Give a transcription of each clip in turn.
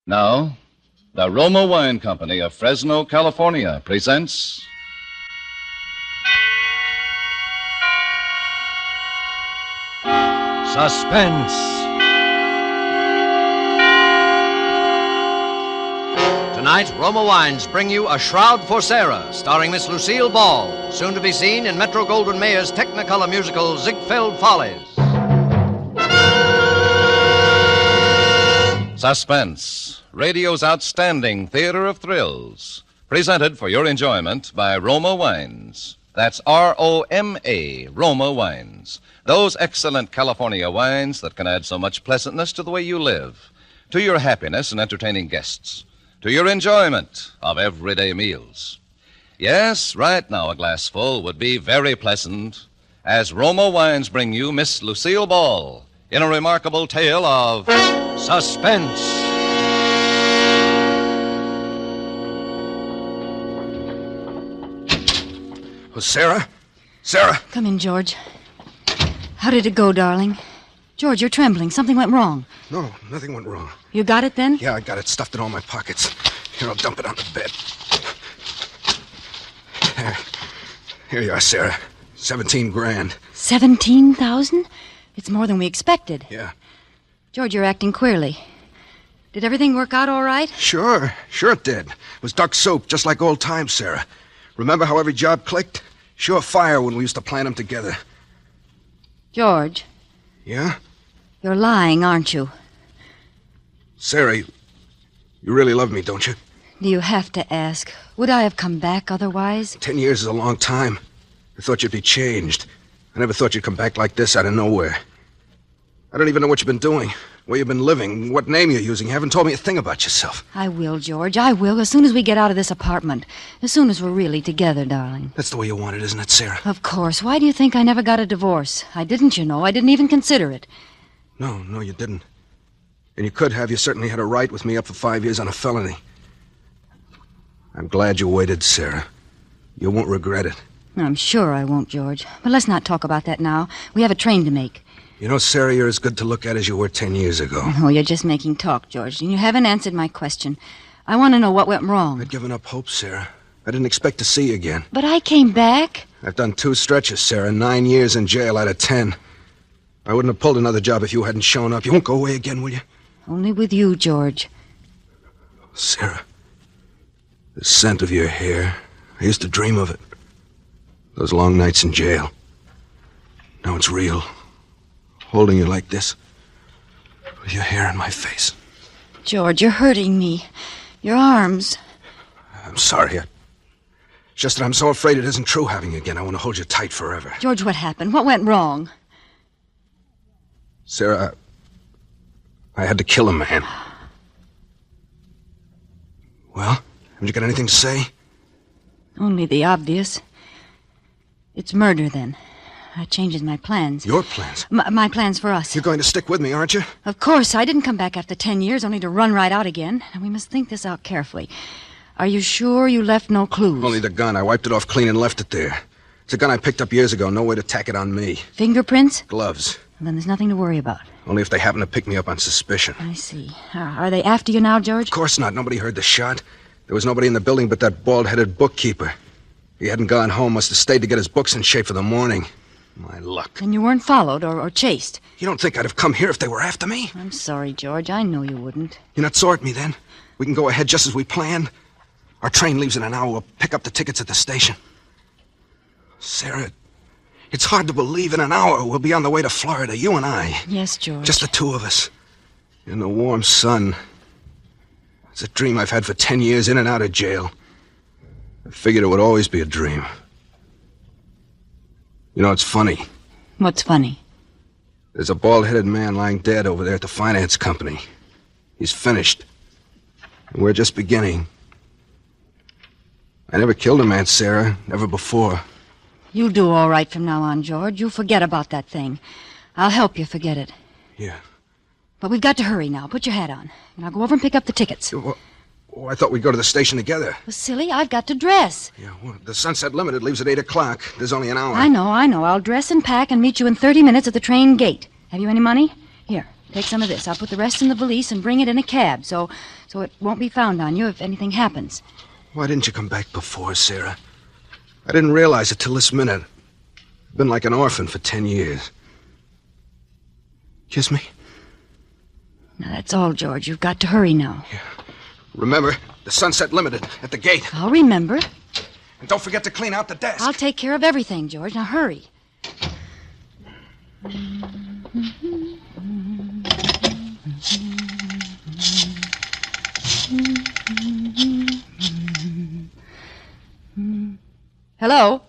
Now, the Roma Wine Company of Fresno, California presents... Suspense. Tonight, Roma Wines bring you A Shroud for Sarah, starring Miss Lucille Ball, soon to be seen in Metro-Goldwyn-Mayer's Technicolor musical Ziegfeld Follies. Suspense, radio's outstanding theater of thrills, presented for your enjoyment by Roma Wines. That's R-O-M-A, Roma Wines. Those excellent California wines that can add so much pleasantness to the way you live, to your happiness in entertaining guests, to your enjoyment of everyday meals. Yes, right now a glassful would be very pleasant, as Roma Wines bring you Miss Lucille Ball in a remarkable tale of suspense. Oh, Sarah? Sarah! Come in, George. How did it go, darling? George, you're trembling. Something went wrong. No, nothing went wrong. You got it then? Yeah, I got it stuffed in all my pockets. Here, I'll dump it on the bed. Here you are, Sarah. 17 grand. 17,000? It's more than we expected. Yeah. George, you're acting queerly. Did everything work out all right? Sure it did. It was duck soup, just like old times, Sarah. Remember how every job clicked? Sure fire when we used to plan them together. George. Yeah? You're lying, aren't you? Sarah, you really love me, don't you? Do you have to ask? Would I have come back otherwise? 10 years is a long time. I thought you'd be changed. I never thought you'd come back like this out of nowhere. I don't even know what you've been doing, where you've been living, what name you're using. You haven't told me a thing about yourself. I will, George. I will, as soon as we get out of this apartment. As soon as we're really together, darling. That's the way you want it, isn't it, Sarah? Of course. Why do you think I never got a divorce? I didn't, you know. I didn't even consider it. No, you didn't. And you could have. You certainly had a right with me up for 5 years on a felony. I'm glad you waited, Sarah. You won't regret it. I'm sure I won't, George. But let's not talk about that now. We have a train to make. You know, Sarah, you're as good to look at as you were 10 years ago. Oh, you're just making talk, George. And you haven't answered my question. I want to know what went wrong. I'd given up hope, Sarah. I didn't expect to see you again. But I came back. I've done 2 stretches, Sarah. 9 years in jail out of 10. I wouldn't have pulled another job if you hadn't shown up. You won't go away again, will you? Only with you, George. Sarah, the scent of your hair. I used to dream of it. Those long nights in jail. Now it's real. Holding you like this. With your hair in my face. George, you're hurting me. Your arms. I'm sorry. It's just that I'm so afraid it isn't true having you again. I want to hold you tight forever. George, what happened? What went wrong? Sarah, I had to kill a man. Well, haven't you got anything to say? Only the obvious. It's murder, then. That changes my plans. Your plans? My plans for us. You're going to stick with me, aren't you? Of course. I didn't come back after 10 years, only to run right out again. And we must think this out carefully. Are you sure you left no clues? Only the gun. I wiped it off clean and left it there. It's a gun I picked up years ago. No way to tack it on me. Fingerprints? Gloves. Well, then there's nothing to worry about. Only if they happen to pick me up on suspicion. I see. Are they after you now, George? Of course not. Nobody heard the shot. There was nobody in the building but that bald-headed bookkeeper. He hadn't gone home. Must have stayed to get his books in shape for the morning. My luck. And you weren't followed or chased? You don't think I'd have come here if they were after me? I'm sorry, George. I know you wouldn't. You're not sore at me, then? We can go ahead just as we planned? Our train leaves in an hour. We'll pick up the tickets at the station. Sarah, it's hard to believe in an hour we'll be on the way to Florida, you and I. Yes, George. Just the 2 of us. In the warm sun. It's a dream I've had for 10 years in and out of jail. I figured it would always be a dream. You know, it's funny. What's funny? There's a bald-headed man lying dead over there at the finance company. He's finished. And we're just beginning. I never killed a man, Sarah. Never before. You'll do all right from now on, George. You'll forget about that thing. I'll help you forget it. Yeah. But we've got to hurry now. Put your hat on. And I'll go over and pick up the tickets. I thought we'd go to the station together. Well, silly, I've got to dress. Yeah, well, the Sunset Limited leaves at 8 o'clock. There's only an hour. I know. I'll dress and pack and meet you in 30 minutes at the train gate. Have you any money? Here, Take some of this. I'll put the rest in the valise and bring it in a cab so it won't be found on you if anything happens. Why didn't you come back before, Sarah? I didn't realize it till this minute. I've been like an orphan for 10 years. Kiss me? Now, that's all, George. You've got to hurry now. Yeah. Remember, the Sunset Limited at the gate. I'll remember. And don't forget to clean out the desk. I'll take care of everything, George. Now, hurry. Hello?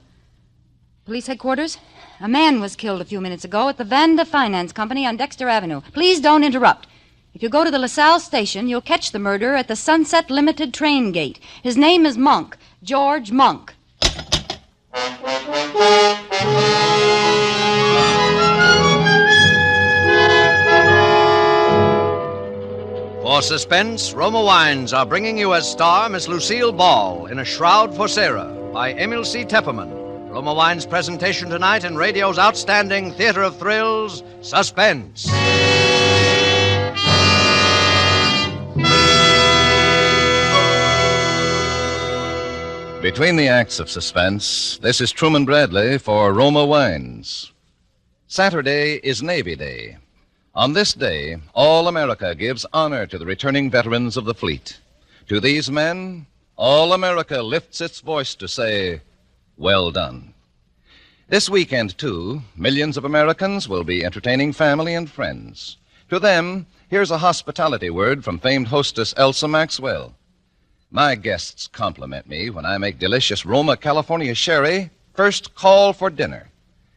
Police headquarters? A man was killed a few minutes ago at the Vanda Finance Company on Dexter Avenue. Please don't interrupt. If you go to the LaSalle station, you'll catch the murderer at the Sunset Limited train gate. His name is Monk, George Monk. For Suspense, Roma Wines are bringing you as star Miss Lucille Ball in A Shroud for Sarah by Emil C. Tepperman. Roma Wines' presentation tonight in radio's outstanding theater of thrills, Suspense. Between the acts of Suspense, this is Truman Bradley for Roma Wines. Saturday is Navy Day. On this day, all America gives honor to the returning veterans of the fleet. To these men, all America lifts its voice to say, well done. This weekend, too, millions of Americans will be entertaining family and friends. To them, here's a hospitality word from famed hostess Elsa Maxwell. My guests compliment me when I make delicious Roma California sherry first call for dinner.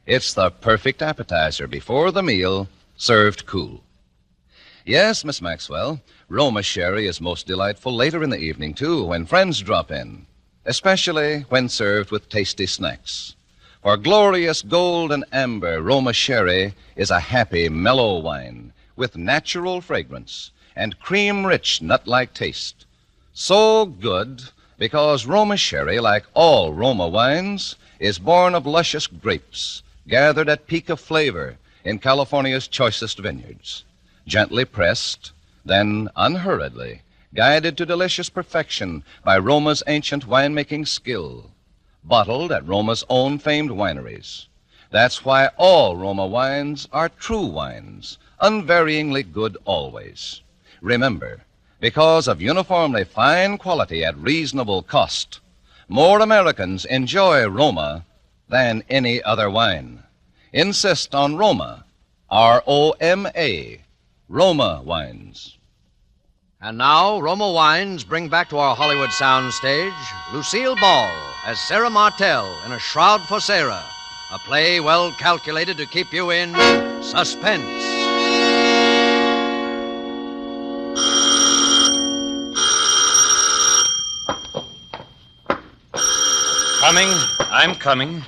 It's the perfect appetizer before the meal, served cool. Yes, Miss Maxwell, Roma sherry is most delightful later in the evening, too, when friends drop in, especially when served with tasty snacks. For glorious gold and amber, Roma sherry is a happy, mellow wine with natural fragrance and cream-rich, nut-like taste. So good because Roma sherry, like all Roma wines, is born of luscious grapes gathered at peak of flavor in California's choicest vineyards. Gently pressed, then unhurriedly, guided to delicious perfection by Roma's ancient winemaking skill. Bottled at Roma's own famed wineries. That's why all Roma wines are true wines, unvaryingly good always. Remember, because of uniformly fine quality at reasonable cost, more Americans enjoy Roma than any other wine. Insist on Roma, R-O-M-A, Roma wines. And now, Roma Wines bring back to our Hollywood soundstage Lucille Ball as Sarah Martell in A Shroud for Sarah, a play well calculated to keep you in suspense. Coming. I'm coming.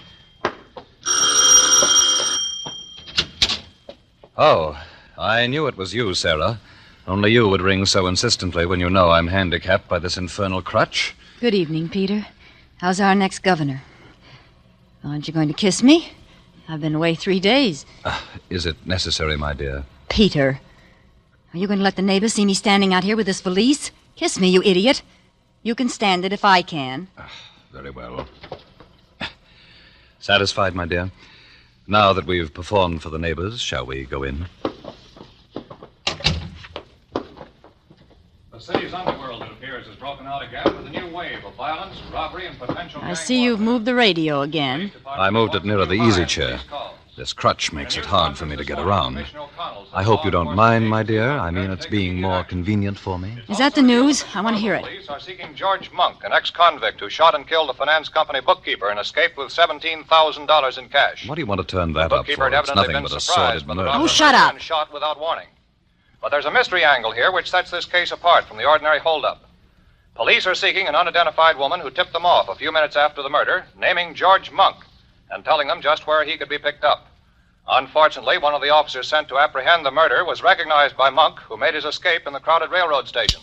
Oh, I knew it was you, Sarah. Only you would ring so insistently when you know I'm handicapped by this infernal crutch. Good evening, Peter. How's our next governor? Aren't you going to kiss me? I've been away 3 days. Is it necessary, my dear? Peter, are you going to let the neighbors see me standing out here with this valise? Kiss me, you idiot. You can stand it if I can. Very well. Satisfied, my dear? Now that we've performed for the neighbors, shall we go in? The city's underworld, it appears, has broken out again with a new wave of violence, robbery, and potential... I see you've moved the radio again. I moved it nearer the easy chair. This crutch makes it hard for me to get around. I hope you don't mind, my dear. I mean, it's being more convenient for me. Is that the news? I want to hear it. Police are seeking George Monk, an ex-convict who shot and killed the finance company bookkeeper and escaped with $17,000 in cash. What do you want to turn that up for? Bookkeeper had It's evidently nothing been but a surprised sordid by the murder. thought Oh, that shut he had up. been shot without warning. But there's a mystery angle here which sets this case apart from the ordinary holdup. Police are seeking an unidentified woman who tipped them off a few minutes after the murder, naming George Monk and telling them just where he could be picked up. Unfortunately, one of the officers sent to apprehend the murderer was recognized by Monk, who made his escape in the crowded railroad station.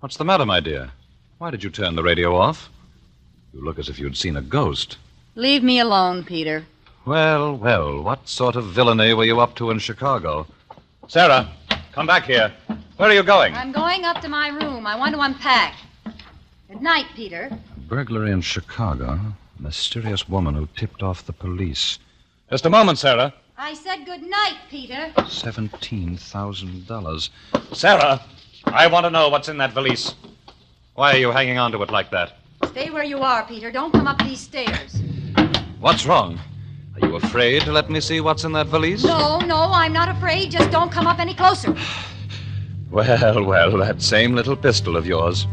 What's the matter, my dear? Why did you turn the radio off? You look as if you'd seen a ghost. Leave me alone, Peter. Well, what sort of villainy were you up to in Chicago? Sarah, come back here. Where are you going? I'm going up to my room. I want to unpack. Good night, Peter. Burglary in Chicago. Mysterious woman who tipped off the police. Just a moment, Sarah. I said good night, Peter. $17,000. Sarah, I want to know what's in that valise. Why are you hanging on to it like that? Stay where you are, Peter. Don't come up these stairs. What's wrong? Are you afraid to let me see what's in that valise? No, I'm not afraid. Just don't come up any closer. Well, that same little pistol of yours.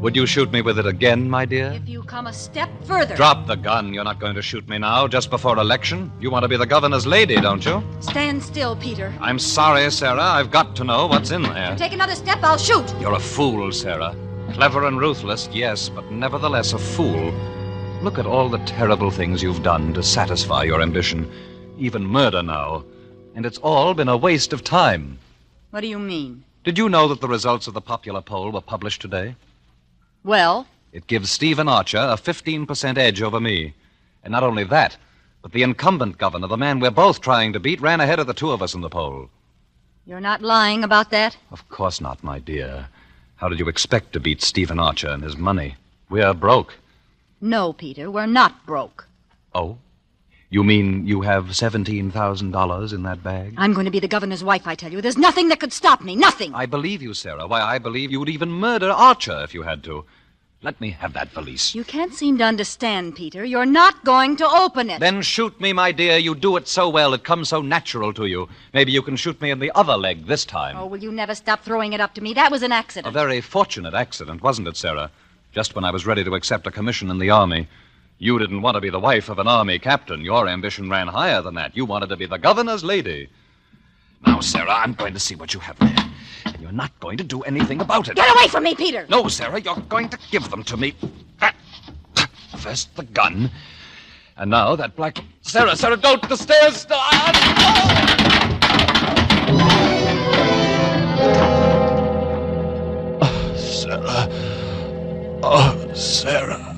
Would you shoot me with it again, my dear? If you come a step further. Drop the gun. You're not going to shoot me now, just before election. You want to be the governor's lady, don't you? Stand still, Peter. I'm sorry, Sarah. I've got to know what's in there. Take another step, I'll shoot. You're a fool, Sarah. Clever and ruthless, yes, but nevertheless a fool. Look at all the terrible things you've done to satisfy your ambition. Even murder now. And it's all been a waste of time. What do you mean? Did you know that the results of the popular poll were published today? Well? It gives Stephen Archer a 15% edge over me. And not only that, but the incumbent governor, the man we're both trying to beat, ran ahead of the two of us in the poll. You're not lying about that? Of course not, my dear. How did you expect to beat Stephen Archer and his money? We're broke. No, Peter, we're not broke. Oh? You mean you have $17,000 in that bag? I'm going to be the governor's wife, I tell you. There's nothing that could stop me. Nothing. I believe you, Sarah. Why, I believe you would even murder Archer if you had to. Let me have that valise. You can't seem to understand, Peter. You're not going to open it. Then shoot me, my dear. You do it so well. It comes so natural to you. Maybe you can shoot me in the other leg this time. Oh, will you never stop throwing it up to me? That was an accident. A very fortunate accident, wasn't it, Sarah? Just when I was ready to accept a commission in the Army. You didn't want to be the wife of an Army captain. Your ambition ran higher than that. You wanted to be the governor's lady. Now, Sarah, I'm going to see what you have there. And you're not going to do anything about it. Get away from me, Peter! No, Sarah, you're going to give them to me. First the gun. And now that black... Sarah, don't! The stairs! Oh, Sarah. Oh, Sarah.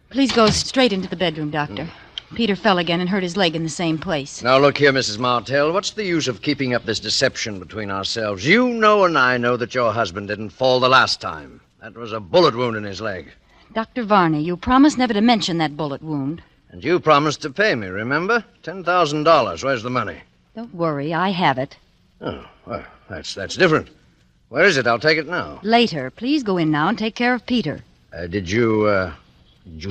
Please go straight into the bedroom, Doctor. Peter fell again and hurt his leg in the same place. Now, look here, Mrs. Martell. What's the use of keeping up this deception between ourselves? You know and I know that your husband didn't fall the last time. That was a bullet wound in his leg. Dr. Varney, you promised never to mention that bullet wound. And you promised to pay me, remember? $10,000. Where's the money? Don't worry, I have it. Oh, well, that's different. Where is it? I'll take it now. Later. Please go in now and take care of Peter. Did you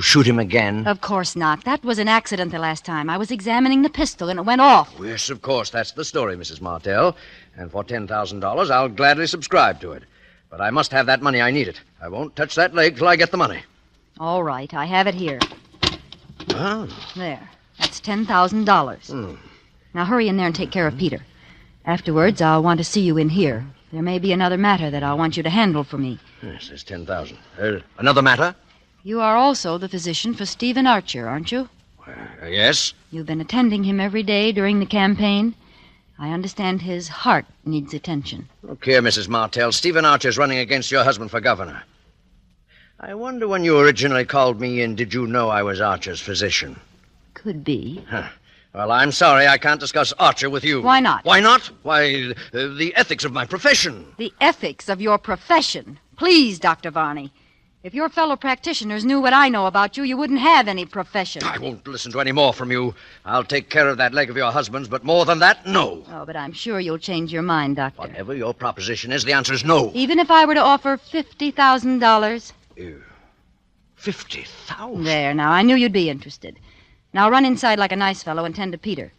shoot him again? Of course not. That was an accident the last time. I was examining the pistol and it went off. Yes, of course. That's the story, Mrs. Martell. And for $10,000, I'll gladly subscribe to it. But I must have that money. I need it. I won't touch that leg till I get the money. All right. I have it here. Oh. There. That's $10,000. Now hurry in there and take care of Peter. Afterwards, I'll want to see you in here. There may be another matter that I'll want you to handle for me. Yes, there's $10,000. Another matter? You are also the physician for Stephen Archer, aren't you? Yes. You've been attending him every day during the campaign. I understand his heart needs attention. Look here, Mrs. Martell. Stephen Archer's running against your husband for governor. I wonder when you originally called me in, did you know I was Archer's physician? Could be. Huh. Well, I'm sorry I can't discuss Archer with you. Why not? Why not? Why, the ethics of my profession. The ethics of your profession. Please, Dr. Varney. If your fellow practitioners knew what I know about you, you wouldn't have any profession. I won't listen to any more from you. I'll take care of that leg of your husband's, but more than that, no. Oh, but I'm sure you'll change your mind, Doctor. Whatever your proposition is, the answer is no. Even if I were to offer $50,000? $50,000? There, now, I knew you'd be interested. Now run inside like a nice fellow and tend to Peter.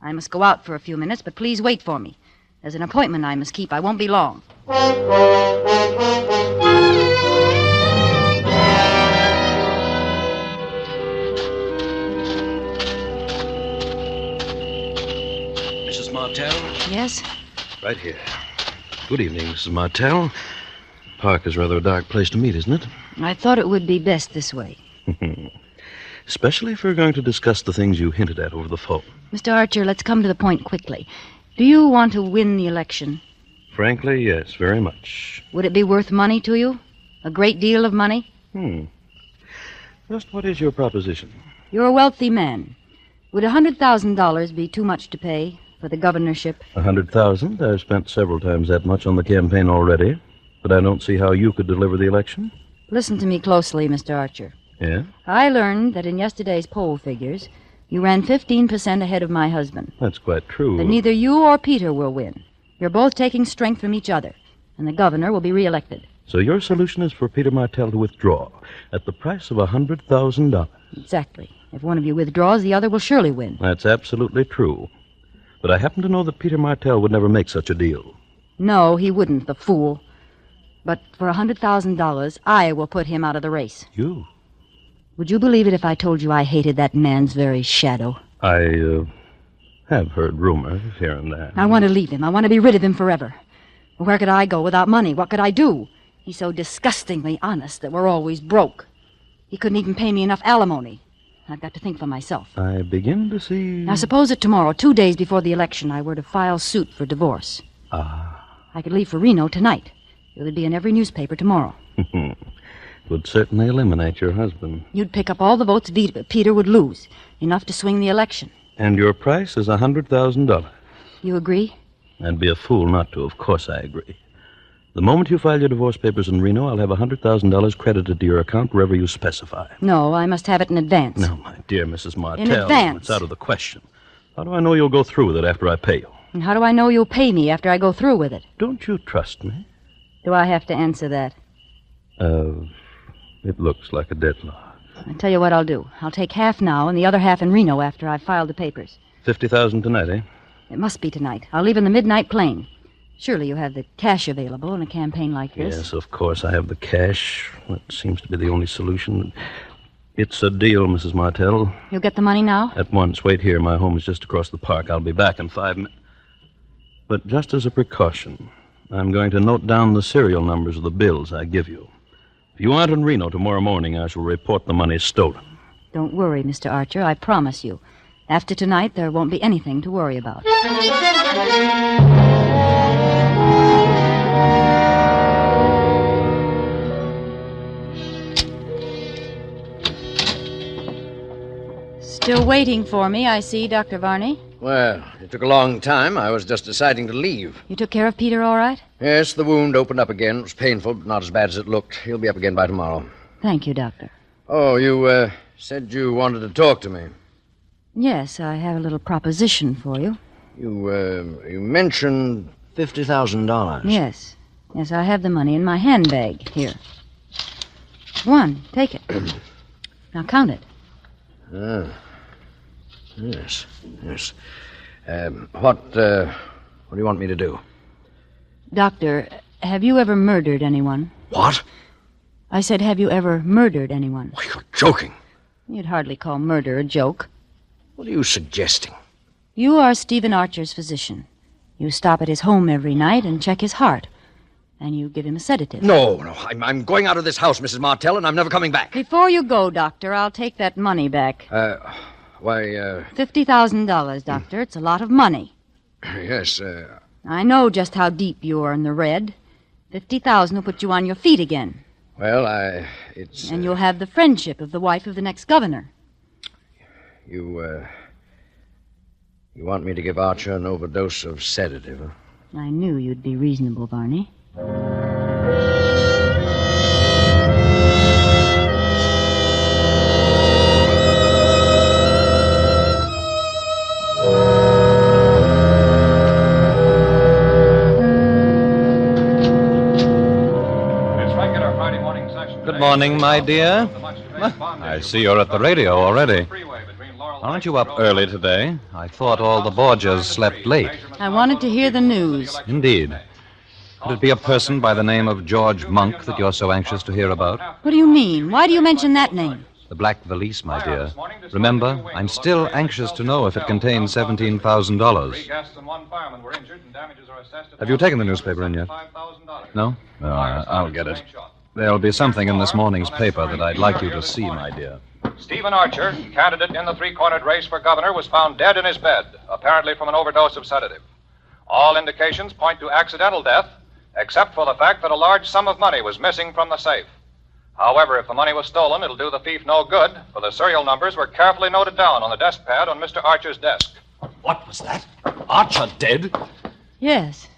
I must go out for a few minutes, but please wait for me. There's an appointment I must keep. I won't be long. Mrs. Martell? Yes? Right here. Good evening, Mrs. Martell. Park is rather a dark place to meet, isn't it? I thought it would be best this way. Especially if we're going to discuss the things you hinted at over the phone. Mr. Archer, let's come to the point quickly. Do you want to win the election? Frankly, yes, very much. Would it be worth money to you? A great deal of money? Just what is your proposition? You're a wealthy man. Would $100,000 be too much to pay for the governorship? 100,000? I've spent several times that much on the campaign already, but I don't see how you could deliver the election. Listen to me closely, Mr. Archer. Yeah? I learned that in yesterday's poll figures, you ran 15% ahead of my husband. That's quite true. That neither you or Peter will win. You're both taking strength from each other, and the governor will be reelected. So your solution is for Peter Martell to withdraw at the price of $100,000. Exactly. If one of you withdraws, the other will surely win. That's absolutely true. But I happen to know that Peter Martell would never make such a deal. No, he wouldn't, the fool. But for $100,000, I will put him out of the race. You? Would you believe it if I told you I hated that man's very shadow? I have heard rumors here and there. I want to leave him. I want to be rid of him forever. Where could I go without money? What could I do? He's so disgustingly honest that we're always broke. He couldn't even pay me enough alimony. I've got to think for myself. I begin to see... Now, suppose that tomorrow, 2 days before the election, I were to file suit for divorce. I could leave for Reno tonight. It would be in every newspaper tomorrow. Would certainly eliminate your husband. You'd pick up all the votes Peter would lose, enough to swing the election. And your price is $100,000. You agree? I'd be a fool not to. Of course I agree. The moment you file your divorce papers in Reno, I'll have $100,000 credited to your account wherever you specify. No, I must have it in advance. No, my dear Mrs. Martell. In advance. It's out of the question. How do I know you'll go through with it after I pay you? And how do I know you'll pay me after I go through with it? Don't you trust me? Do I have to answer that? It looks like a deadlock. I'll tell you what I'll do. I'll take half now and the other half in Reno after I've filed the papers. $50,000 tonight, eh? It must be tonight. I'll leave in the midnight plane. Surely you have the cash available in a campaign like this. Yes, of course I have the cash. That seems to be the only solution. It's a deal, Mrs. Martell. You'll get the money now? At once. Wait here. My home is just across the park. I'll be back in 5 minutes. But just as a precaution, I'm going to note down the serial numbers of the bills I give you. If you aren't in Reno tomorrow morning, I shall report the money stolen. Don't worry, Mr. Archer. I promise you. After tonight, there won't be anything to worry about. Still waiting for me, I see, Dr. Varney. Well, it took a long time. I was just deciding to leave. You took care of Peter all right? Yes, the wound opened up again. It was painful, but not as bad as it looked. He'll be up again by tomorrow. Thank you, Doctor. Oh, you said you wanted to talk to me. Yes, I have a little proposition for you. You mentioned $50,000. Yes. Yes, I have the money in my handbag. Here. Go on, take it. Now count it. Yes. What do you want me to do? Doctor, have you ever murdered anyone? What? I said, have you ever murdered anyone? Why, you're joking. You'd hardly call murder a joke. What are you suggesting? You are Stephen Archer's physician. You stop at his home every night and check his heart. And you give him a sedative. No. I'm going out of this house, Mrs. Martell, and I'm never coming back. Before you go, Doctor, I'll take that money back. $50,000, Doctor. It's a lot of money. Yes, I know just how deep you are in the red. $50,000 will put you on your feet again. Well, And you'll have the friendship of the wife of the next governor. You want me to give Archer an overdose of sedative, huh? I knew you'd be reasonable, Varney. Good morning, my dear. I see you're at the radio already. Aren't you up early today? I thought all the Borgias slept late. I wanted to hear the news. Indeed. Could it be a person by the name of George Monk that you're so anxious to hear about? What do you mean? Why do you mention that name? The black valise, my dear. Remember, I'm still anxious to know if it contains $17,000. Have you taken the newspaper in yet? No? I'll get it. There'll be something in this morning's paper that I'd like you to see, my dear. Stephen Archer, candidate in the three-cornered race for governor, was found dead in his bed, apparently from an overdose of sedative. All indications point to accidental death, except for the fact that a large sum of money was missing from the safe. However, if the money was stolen, it'll do the thief no good, for the serial numbers were carefully noted down on the desk pad on Mr. Archer's desk. What was that? Archer dead? Yes.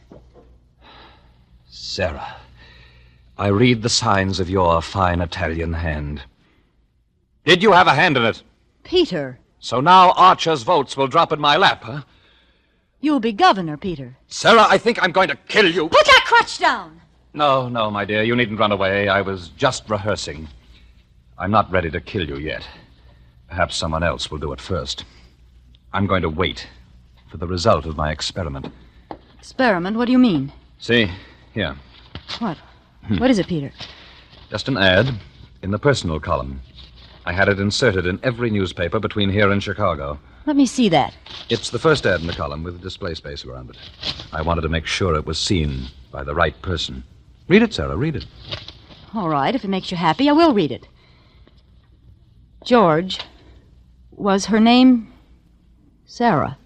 Sarah, I read the signs of your fine Italian hand. Did you have a hand in it? Peter. So now Archer's votes will drop in my lap, huh? You'll be governor, Peter. Sarah, I think I'm going to kill you. Put that crutch down! No, my dear. You needn't run away. I was just rehearsing. I'm not ready to kill you yet. Perhaps someone else will do it first. I'm going to wait for the result of my experiment. Experiment? What do you mean? See, here. What? What is it, Peter? Just an ad in the personal column. I had it inserted in every newspaper between here and Chicago. Let me see that. It's the first ad in the column with display space around it. I wanted to make sure it was seen by the right person. Read it, Sarah, read it. All right, if it makes you happy, I will read it. George, was her name Sarah?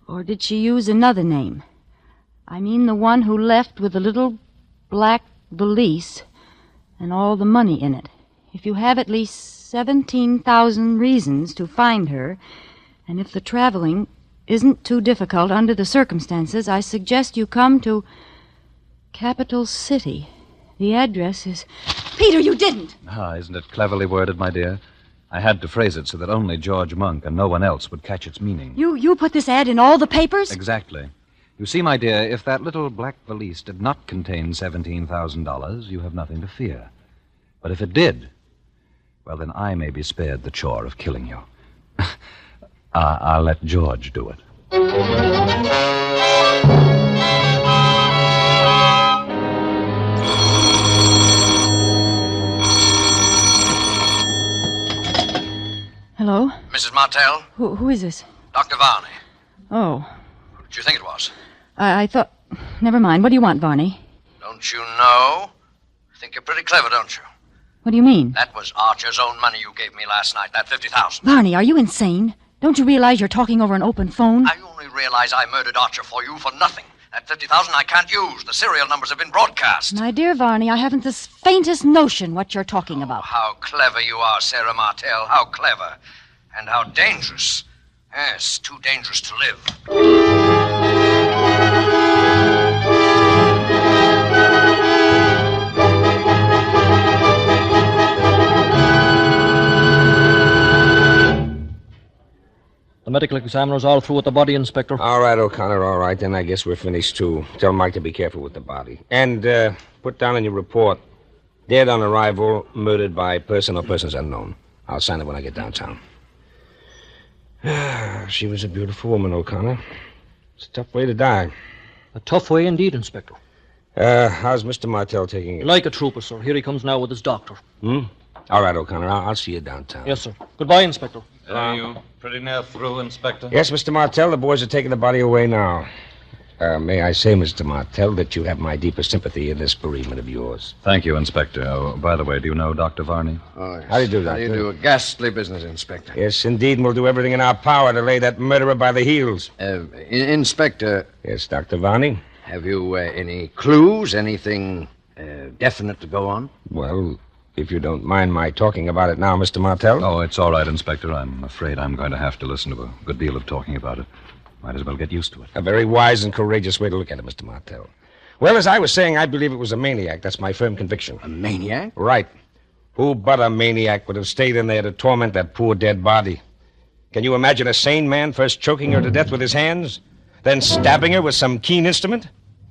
Or did she use another name? I mean the one who left with the little black valise and all the money in it. If you have at least 17,000 reasons to find her, and if the traveling isn't too difficult under the circumstances, I suggest you come to Capital City. The address is... Peter, you didn't! Isn't it cleverly worded, my dear? I had to phrase it so that only George Monk and no one else would catch its meaning. You put this ad in all the papers? Exactly. You see, my dear, if that little black valise did not contain $17,000, you have nothing to fear. But if it did, well, then I may be spared the chore of killing you. I'll let George do it. Hello? Mrs. Martell? Who is this? Dr. Varney. Oh, What do you think it was? I thought... Never mind. What do you want, Varney? Don't you know? I think you're pretty clever, don't you? What do you mean? That was Archer's own money you gave me last night, that $50,000. Varney, are you insane? Don't you realize you're talking over an open phone? I only realize I murdered Archer for you for nothing. That $50,000 I can't use. The serial numbers have been broadcast. My dear Varney, I haven't the faintest notion what you're talking about. How clever you are, Sarah Martell. How clever. And how dangerous. Yes, too dangerous to live. The medical examiner's all through with the body, Inspector. All right, O'Connor, all right. Then I guess we're finished, too. Tell Mike to be careful with the body. And put down in your report, dead on arrival, murdered by person or persons unknown. I'll sign it when I get downtown. She was a beautiful woman, O'Connor. It's a tough way to die. A tough way indeed, Inspector. How's Mr. Martell taking it? Like a trooper, sir. Here he comes now with his doctor. All right, O'Connor, I'll see you downtown. Yes, sir. Goodbye, Inspector. Are you pretty near through, Inspector? Yes, Mr. Martell, the boys are taking the body away now. May I say, Mr. Martell, that you have my deepest sympathy in this bereavement of yours. Thank you, Inspector. Oh, by the way, do you know Dr. Varney? Oh, yes. How do you do, Doctor? How do you do? A ghastly business, Inspector. Yes, indeed, and we'll do everything in our power to lay that murderer by the heels. Inspector... Yes, Dr. Varney? Have you any clues, anything definite to go on? Well, if you don't mind my talking about it now, Mr. Martell. Oh, it's all right, Inspector. I'm afraid I'm going to have to listen to a good deal of talking about it. Might as well get used to it. A very wise and courageous way to look at it, Mr. Martell. Well, as I was saying, I believe it was a maniac. That's my firm conviction. A maniac? Right. Who but a maniac would have stayed in there to torment that poor dead body? Can you imagine a sane man first choking her to death with his hands, then stabbing her with some keen instrument,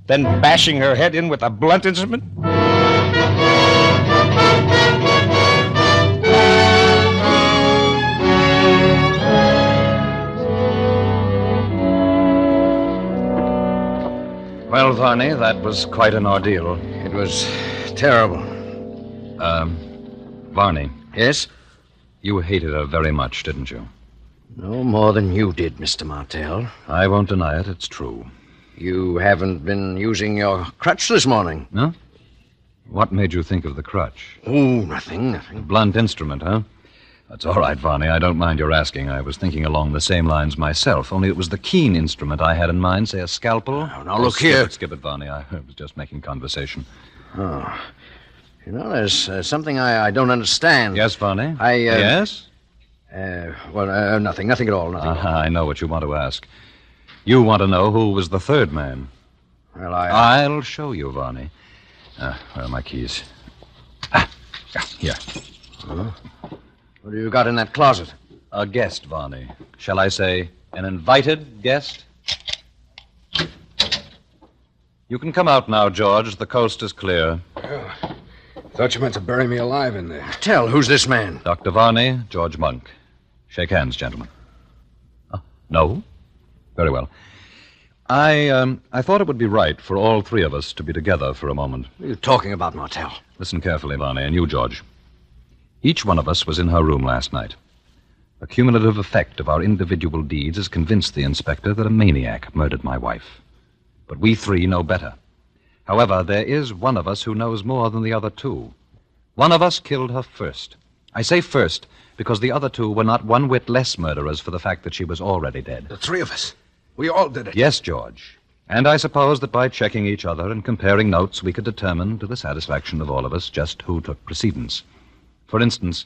then bashing her head in with a blunt instrument? Well, Varney, that was quite an ordeal. It was terrible. Varney. Yes? You hated her very much, didn't you? No more than you did, Mr. Martell. I won't deny it. It's true. You haven't been using your crutch this morning. No? What made you think of the crutch? Oh, nothing. Blunt instrument, huh? That's all right, Varney. I don't mind your asking. I was thinking along the same lines myself, only it was the keen instrument I had in mind, say a scalpel. Now, look here. Skip it, Varney. I was just making conversation. Oh. You know, there's something I don't understand. Yes, Varney? Yes? Yes? Nothing at all, nothing. I know what you want to ask. You want to know who was the third man. Well, I'll show you, Varney. Where are my keys? Here. What do you got in that closet? A guest, Varney. Shall I say, an invited guest? You can come out now, George. The coast is clear. Thought you meant to bury me alive in there. Tell, who's this man? Dr. Varney, George Monk. Shake hands, gentlemen. No? Very well. I thought it would be right for all three of us to be together for a moment. What are you talking about, Martel? Listen carefully, Varney, and you, George. Each one of us was in her room last night. The cumulative effect of our individual deeds has convinced the inspector that a maniac murdered my wife. But we three know better. However, there is one of us who knows more than the other two. One of us killed her first. I say first because the other two were not one whit less murderers for the fact that she was already dead. The three of us. We all did it. Yes, George. And I suppose that by checking each other and comparing notes, we could determine, to the satisfaction of all of us, just who took precedence. For instance,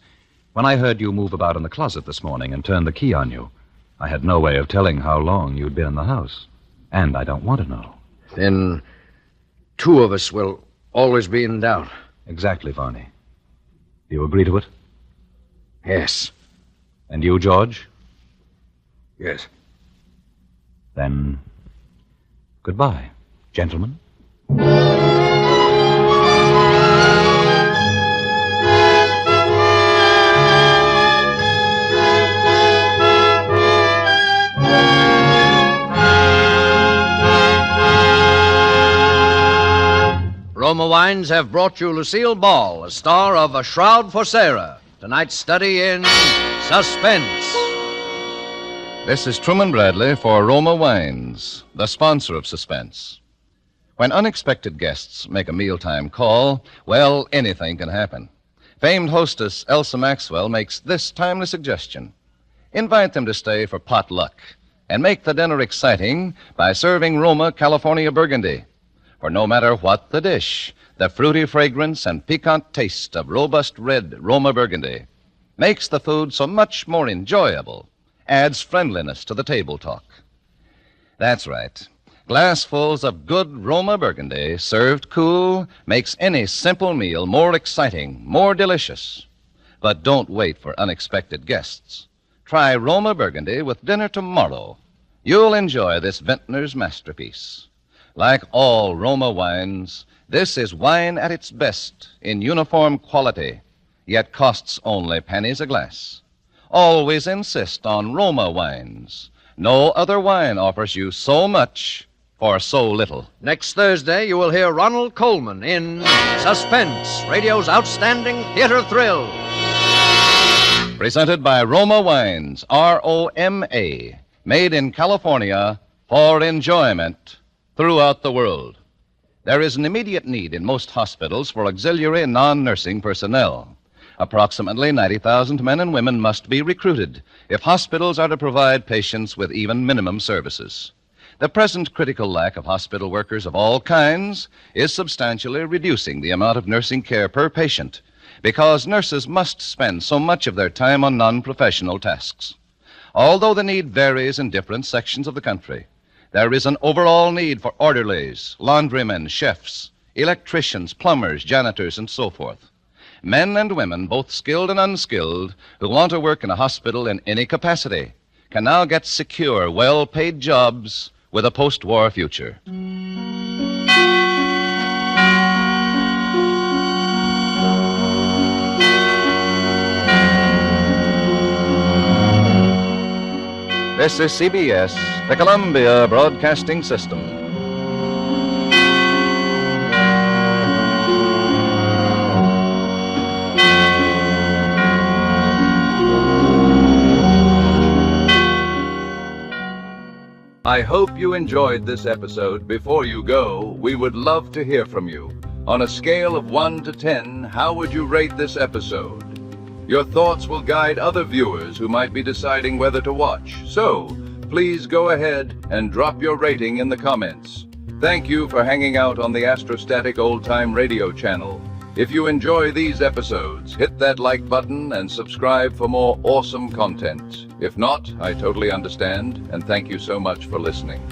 when I heard you move about in the closet this morning and turn the key on you, I had no way of telling how long you'd been in the house. And I don't want to know. Then two of us will always be in doubt. Exactly, Varney. Do you agree to it? Yes. And you, George? Yes. Then, goodbye, gentlemen. Roma Wines have brought you Lucille Ball, a star of A Shroud for Sarah. Tonight's study in Suspense. This is Truman Bradley for Roma Wines, the sponsor of Suspense. When unexpected guests make a mealtime call, well, anything can happen. Famed hostess Elsa Maxwell makes this timely suggestion. Invite them to stay for potluck and make the dinner exciting by serving Roma California Burgundy. For no matter what the dish, the fruity fragrance and piquant taste of robust red Roma Burgundy makes the food so much more enjoyable, adds friendliness to the table talk. That's right. Glassfuls of good Roma Burgundy, served cool, makes any simple meal more exciting, more delicious. But don't wait for unexpected guests. Try Roma Burgundy with dinner tomorrow. You'll enjoy this vintner's masterpiece. Like all Roma wines, this is wine at its best in uniform quality, yet costs only pennies a glass. Always insist on Roma wines. No other wine offers you so much for so little. Next Thursday, you will hear Ronald Coleman in Suspense, radio's outstanding theater thrill. Presented by Roma Wines, R-O-M-A, made in California for enjoyment throughout the world. There is an immediate need in most hospitals for auxiliary and non-nursing personnel. Approximately 90,000 men and women must be recruited if hospitals are to provide patients with even minimum services. The present critical lack of hospital workers of all kinds is substantially reducing the amount of nursing care per patient because nurses must spend so much of their time on non-professional tasks. Although the need varies in different sections of the country, there is an overall need for orderlies, laundrymen, chefs, electricians, plumbers, janitors, and so forth. Men and women, both skilled and unskilled, who want to work in a hospital in any capacity, can now get secure, well-paid jobs with a post-war future. This is CBS, the Columbia Broadcasting System. I hope you enjoyed this episode. Before you go, we would love to hear from you. On a scale of 1 to 10, how would you rate this episode? Your thoughts will guide other viewers who might be deciding whether to watch. So, please go ahead and drop your rating in the comments. Thank you for hanging out on the Astrostatic Old Time Radio channel. If you enjoy these episodes, hit that like button and subscribe for more awesome content. If not, I totally understand, and thank you so much for listening.